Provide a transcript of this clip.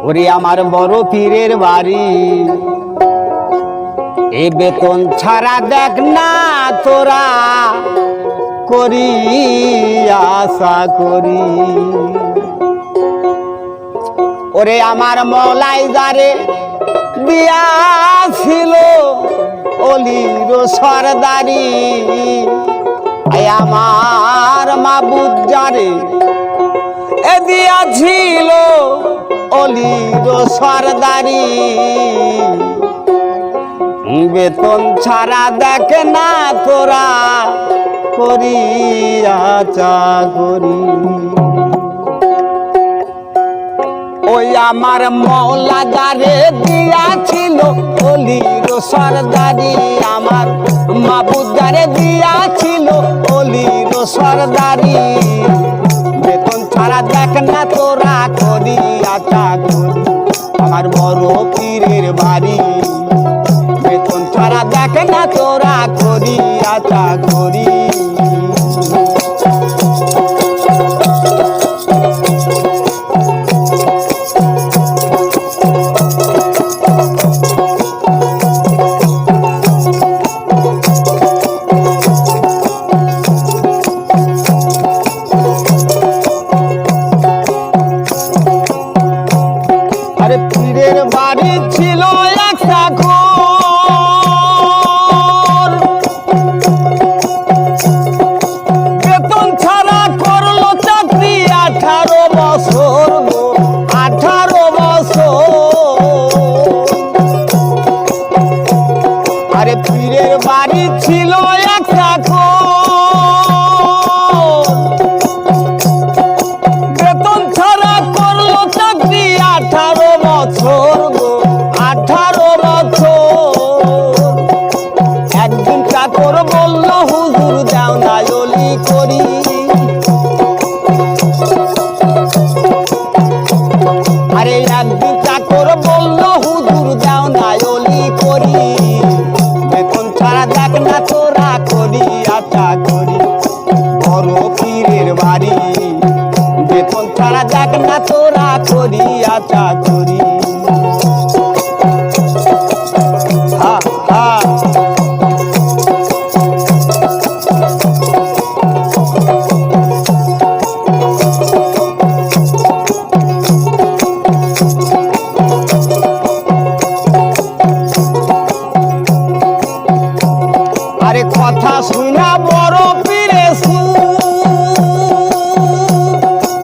ওরে আমার বড় পীরের বাড়ি, এ বেতন ছাড়া দেখ না তোরা করি আশা করি। ওরে আমার মলাই যারে দিয়াছিল অলির সরদারি, আমার মাবুদ যারে এ দিয়াছিল অলির সরদারি, বেতন ছাড়া দেখ না তোরা করিয়া চাকরি। ওই আমার মওলা যারে দিয়াছিল অলির সরদারি, আমার মাবুদ যারে দিয়াছিল অলির সরদারি, বেতন ছাড়া দেখ না তোরা করিয়া চাকরি। আমার বড় পীরের বাড়ি, বেতন ছাড়া দেখ না তোরা করিয়া চাকরি। আরে পীরের বাড়ি ছিল একটা ঘর, বেতন ছাড়া করলো চাকরি 18 বছর, 18 বছর। আরে পীরের বাড়ি ছিল একটা ঘর, বেতন ছাড়া করলো চাকরি 18 বছর, 18 বছর। একদিন চাকর বলল হুজুর দাও না অলি করি, আরে একদিন চাকর বলল হুজুর দাও না অলি করি, বেতন ছাড়া দেখ না তোরা করিয়া চাকরি। বড় পীরের বাড়ি, বেতন ছাড়া দেখ না তোরা করিয়া চাকরি।